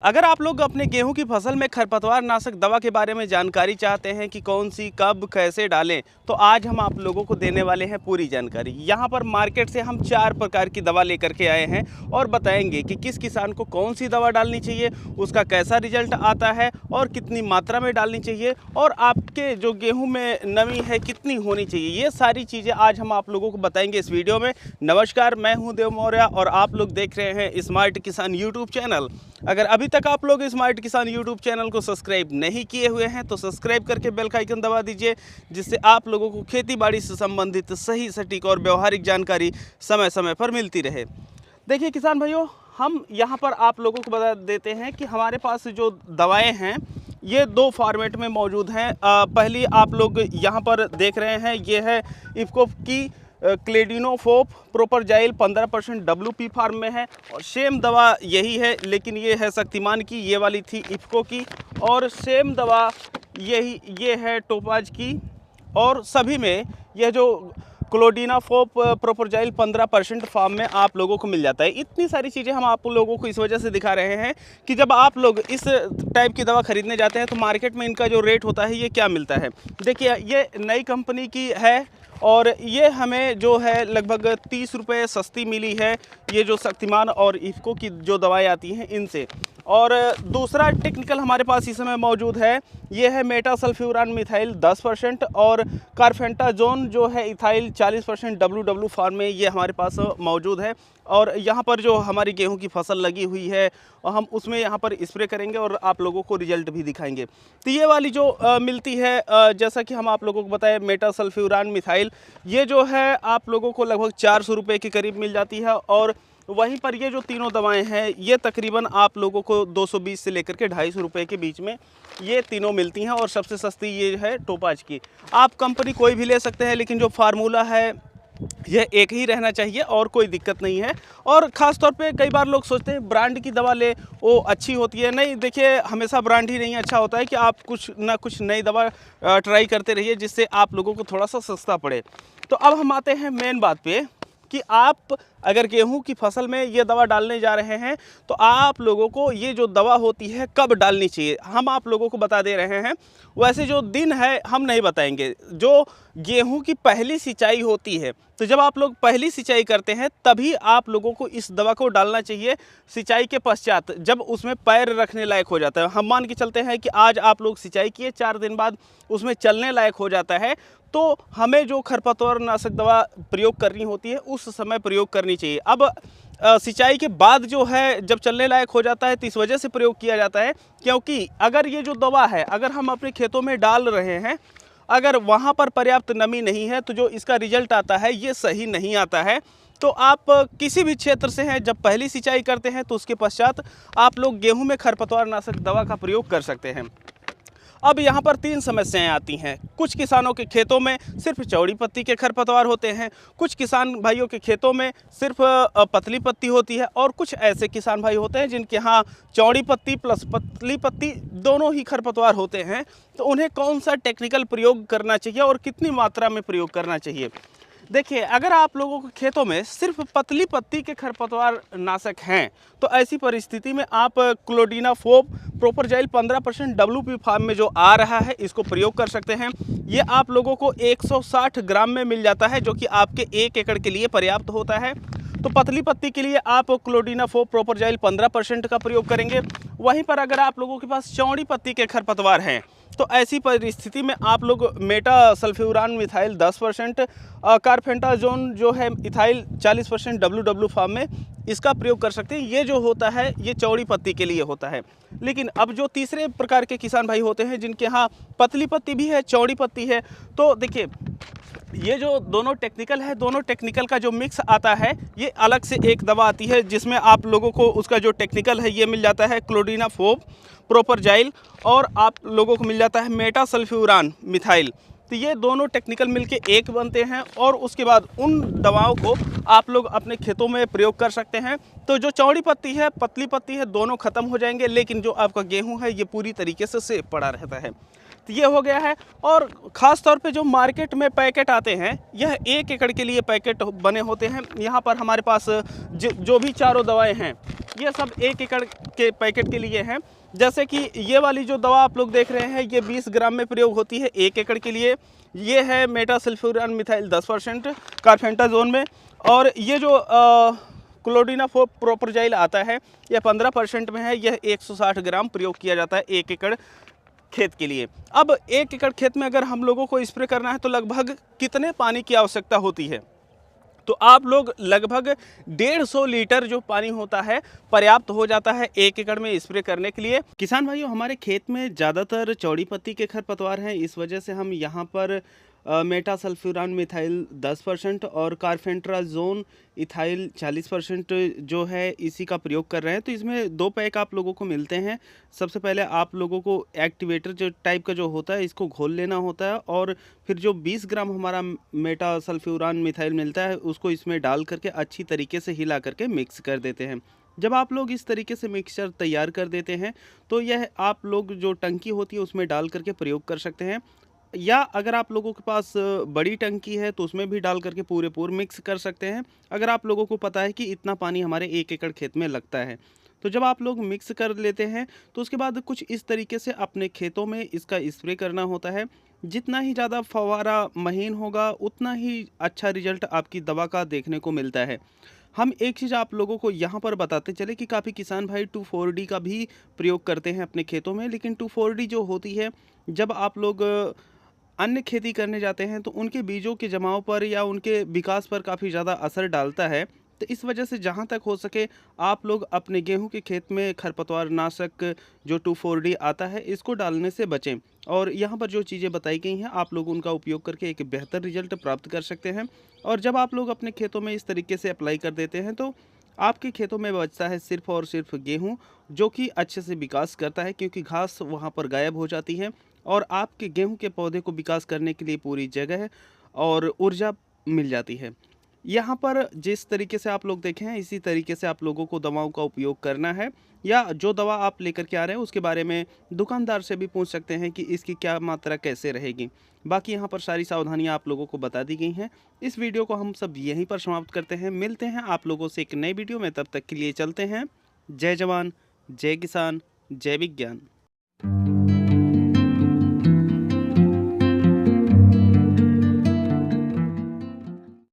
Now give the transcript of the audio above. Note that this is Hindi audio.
अगर आप लोग अपने गेहूं की फसल में खरपतवार नाशक दवा के बारे में जानकारी चाहते हैं कि कौन सी कब कैसे डालें, तो आज हम आप लोगों को देने वाले हैं पूरी जानकारी। यहाँ पर मार्केट से हम 4 प्रकार की दवा लेकर के आए हैं और बताएंगे कि किस किसान को कौन सी दवा डालनी चाहिए, उसका कैसा रिजल्ट आता है और कितनी मात्रा में डालनी चाहिए, और आपके जो गेहूँ में नमी है कितनी होनी चाहिए। ये सारी चीज़ें आज हम आप लोगों को बताएंगे इस वीडियो में। नमस्कार, मैं हूँ देव मौर्य और आप लोग देख रहे हैं स्मार्ट किसान यूट्यूब चैनल। अगर अभी तक आप लोग स्मार्ट किसान यूट्यूब चैनल को सब्सक्राइब नहीं किए हुए हैं तो सब्सक्राइब करके बेल का आइकन दबा दीजिए, जिससे आप लोगों को खेती बाड़ी से संबंधित सही, सटीक और व्यवहारिक जानकारी समय समय पर मिलती रहे। देखिए किसान भाइयों, हम यहाँ पर आप लोगों को बता देते हैं कि हमारे पास जो दवाएं हैं ये 2 फॉर्मेट में मौजूद हैं। पहली आप लोग यहाँ पर देख रहे हैं, ये है इफको की क्लेडिनोफोप प्रोपरजाइल 15% WP फार्म में है, और सेम दवा यही है, लेकिन ये है शक्तिमान की, ये वाली थी इफको की, और सेम दवा ये है टोपाज की, और सभी में यह जो क्लोडिनाफोप प्रोपरजाइल 15% फार्म में आप लोगों को मिल जाता है। इतनी सारी चीज़ें हम आप लोगों को इस वजह से दिखा रहे हैं कि जब आप लोग इस टाइप की दवा खरीदने जाते हैं तो मार्केट में इनका जो रेट होता है ये क्या मिलता है। देखिए, ये नई कंपनी की है और ये हमें जो है लगभग 30 रुपये सस्ती मिली है, ये जो शक्तिमान और इफको की जो दवाएँ आती हैं इनसे। और दूसरा टेक्निकल हमारे पास इस समय मौजूद है, ये है मेटासल्फ्यूरान मिथाइल 10% और कार्फेंटाजोन जो है इथाइल 40% WW फार्म में ये हमारे पास मौजूद है। और यहाँ पर जो हमारी गेहूं की फसल लगी हुई है और हम उसमें यहाँ पर स्प्रे करेंगे और आप लोगों को रिजल्ट भी दिखाएंगे। तो ये वाली जो मिलती है, जैसा कि हम आप लोगों को बताएं, मेटासल्फ्यूरान मिथाइल, ये जो है आप लोगों को लगभग 400 रुपये के करीब मिल जाती है। और वहीं पर ये जो तीनों दवाएं हैं ये तकरीबन आप लोगों को 220 से लेकर के 250 रुपये के बीच में ये तीनों मिलती हैं, और सबसे सस्ती ये है टोपाज की। आप कंपनी कोई भी ले सकते हैं, लेकिन जो फार्मूला है यह एक ही रहना चाहिए और कोई दिक्कत नहीं है। और ख़ास तौर पे कई बार लोग सोचते हैं ब्रांड की दवा ले, वो अच्छी होती है। नहीं, देखिए, हमेशा ब्रांड ही नहीं अच्छा होता है कि आप कुछ ना कुछ नई दवा ट्राई करते रहिए, जिससे आप लोगों को थोड़ा सा सस्ता पड़े। तो अब हम आते हैं मेन बात पे कि आप अगर गेहूं की फसल में ये दवा डालने जा रहे हैं तो आप लोगों को ये जो दवा होती है कब डालनी चाहिए हम आप लोगों को बता दे रहे हैं। वैसे जो दिन है हम नहीं बताएंगे। जो गेहूं की पहली सिंचाई होती है, तो जब आप लोग पहली सिंचाई करते हैं तभी आप लोगों को इस दवा को डालना चाहिए। सिंचाई के पश्चात जब उसमें पैर रखने लायक हो जाता है, हम मान के चलते हैं कि आज आप लोग सिंचाई किए, 4 दिन बाद उसमें चलने लायक हो जाता है, तो हमें जो खरपतवार नाशक दवा प्रयोग करनी होती है उस समय प्रयोग करनी चाहिए। अब सिंचाई के बाद जो है जब चलने लायक हो जाता है तो इस वजह से प्रयोग किया जाता है, क्योंकि अगर ये जो दवा है अगर हम अपने खेतों में डाल रहे हैं, अगर वहाँ पर पर्याप्त नमी नहीं है तो जो इसका रिजल्ट आता है ये सही नहीं आता है। तो आप किसी भी क्षेत्र से हैं, जब पहली सिंचाई करते हैं तो उसके पश्चात आप लोग गेहूं में खरपतवार नाशक दवा का प्रयोग कर सकते हैं। अब यहाँ पर 3 समस्याएं आती हैं। कुछ किसानों के खेतों में सिर्फ चौड़ी पत्ती के खरपतवार होते हैं, कुछ किसान भाइयों के खेतों में सिर्फ पतली पत्ती होती है, और कुछ ऐसे किसान भाई होते हैं जिनके यहाँ चौड़ी पत्ती प्लस पतली पत्ती दोनों ही खरपतवार होते हैं। तो उन्हें कौन सा टेक्निकल प्रयोग करना चाहिए और कितनी मात्रा में प्रयोग करना चाहिए। देखिए, अगर आप लोगों के खेतों में सिर्फ पतली पत्ती के खरपतवार नाशक हैं तो ऐसी परिस्थिति में आप क्लोडिनाफोप प्रोपरजाइल 15% WP फार्म में जो आ रहा है इसको प्रयोग कर सकते हैं। ये आप लोगों को 160 ग्राम में मिल जाता है, जो कि आपके 1 एकड़ के लिए पर्याप्त होता है। तो पतली पत्ती के लिए आप क्लोडिनाफोप प्रोपरजाइल 15% का प्रयोग करेंगे। वहीं पर अगर आप लोगों के पास चौड़ी पत्ती के खरपतवार हैं तो ऐसी परिस्थिति में आप लोग मेटासल्फ्यूरान मिथाइल 10%, कार्फेंटाजोन जो है इथाइल 40% WW फार्म में इसका प्रयोग कर सकते हैं। ये जो होता है ये चौड़ी पत्ती के लिए होता है। लेकिन अब जो तीसरे प्रकार के किसान भाई होते हैं जिनके यहाँ पतली पत्ती भी है, चौड़ी पत्ती है, तो देखिए, ये जो दोनों टेक्निकल है, दोनों टेक्निकल का जो मिक्स आता है ये अलग से एक दवा आती है, जिसमें आप लोगों को उसका जो टेक्निकल है ये मिल जाता है क्लोडिनाफोप प्रोपरजाइल, और आप लोगों को मिल जाता है मेटासल्फ्यूरान मिथाइल। तो ये दोनों टेक्निकल मिलके एक बनते हैं, और उसके बाद उन दवाओं को आप लोग अपने खेतों में प्रयोग कर सकते हैं। तो जो चौड़ी पत्ती है, पतली पत्ती है, दोनों खत्म हो जाएंगे, लेकिन जो आपका गेहूं है ये पूरी तरीके से सेफ पड़ा रहता है। तो ये हो गया है। और ख़ास तौर पे जो मार्केट में पैकेट आते हैं, यह 1 एकड़ के लिए पैकेट बने होते हैं। यहाँ पर हमारे पास जो भी चारों दवाएं हैं, ये सब 1 एकड़ के पैकेट के लिए हैं। जैसे कि ये वाली जो दवा आप लोग देख रहे हैं, ये 20 ग्राम में प्रयोग होती है 1 एकड़ के लिए। ये है मेटासल्फ्यूरान मिथाइल 10% कार्फेंटाजोन में। और ये जो क्लोडिनाफो प्रोपरजाइल आता है, यह 15% में है। यह 160 ग्राम प्रयोग किया जाता है 1 एकड़ खेत के लिए। अब 1 एकड़ खेत में अगर हम लोगों को स्प्रे करना है तो लगभग कितने पानी की आवश्यकता होती है? तो आप लोग लगभग 150 लीटर जो पानी होता है पर्याप्त हो जाता है 1 एकड़ में स्प्रे करने के लिए। किसान भाइयों, हमारे खेत में ज़्यादातर चौड़ी पत्ती के खरपतवार हैं, इस वजह से हम यहाँ पर मेटासल्फ्यूरान मिथाइल 10% और कार्फेंट्राजोन इथाइल 40% जो है इसी का प्रयोग कर रहे हैं। तो इसमें 2 पैक आप लोगों को मिलते हैं। सबसे पहले आप लोगों को एक्टिवेटर जो टाइप का जो होता है, इसको घोल लेना होता है, और फिर जो 20 ग्राम हमारा मेटासल्फ्यूरान मिथाइल मिलता है, उसको इसमें डाल करके अच्छी तरीके से हिला करके मिक्स कर देते हैं। जब आप लोग इस तरीके से मिक्सचर तैयार कर देते हैं, तो यह आप लोग जो टंकी होती है उसमें डाल करके प्रयोग कर सकते हैं, या अगर आप लोगों के पास बड़ी टंकी है तो उसमें भी डाल करके पूरे मिक्स कर सकते हैं, अगर आप लोगों को पता है कि इतना पानी हमारे 1 एकड़ खेत में लगता है। तो जब आप लोग मिक्स कर लेते हैं तो उसके बाद कुछ इस तरीके से अपने खेतों में इसका स्प्रे करना होता है। जितना ही ज़्यादा फव्वारा महीन होगा, उतना ही अच्छा रिजल्ट आपकी दवा का देखने को मिलता है। हम एक चीज़ आप लोगों को यहाँ पर बताते चले कि काफ़ी किसान भाई 2,4-D का भी प्रयोग करते हैं अपने खेतों में, लेकिन 2,4-D जो होती है, जब आप लोग अन्य खेती करने जाते हैं तो उनके बीजों के जमाव पर या उनके विकास पर काफ़ी ज़्यादा असर डालता है। तो इस वजह से जहाँ तक हो सके आप लोग अपने गेहूं के खेत में खरपतवार नाशक जो 2,4-D आता है, इसको डालने से बचें। और यहाँ पर जो चीज़ें बताई गई हैं, आप लोग उनका उपयोग करके एक बेहतर रिजल्ट प्राप्त कर सकते हैं। और जब आप लोग अपने खेतों में इस तरीके से अप्लाई कर देते हैं तो आपके खेतों में बचता है सिर्फ और सिर्फ गेहूं, जो कि अच्छे से विकास करता है, क्योंकि घास वहां पर गायब हो जाती है और आपके गेहूं के पौधे को विकास करने के लिए पूरी जगह और ऊर्जा मिल जाती है। यहाँ पर जिस तरीके से आप लोग देखें हैं, इसी तरीके से आप लोगों को दवाओं का उपयोग करना है, या जो दवा आप लेकर के आ रहे हैं उसके बारे में दुकानदार से भी पूछ सकते हैं कि इसकी क्या मात्रा कैसे रहेगी। बाकी यहाँ पर सारी सावधानियाँ आप लोगों को बता दी गई हैं। इस वीडियो को हम सब यहीं पर समाप्त करते हैं। मिलते हैं आप लोगों से एक नई वीडियो में, तब तक के लिए चलते हैं। जय जवान, जय किसान, जय विज्ञान।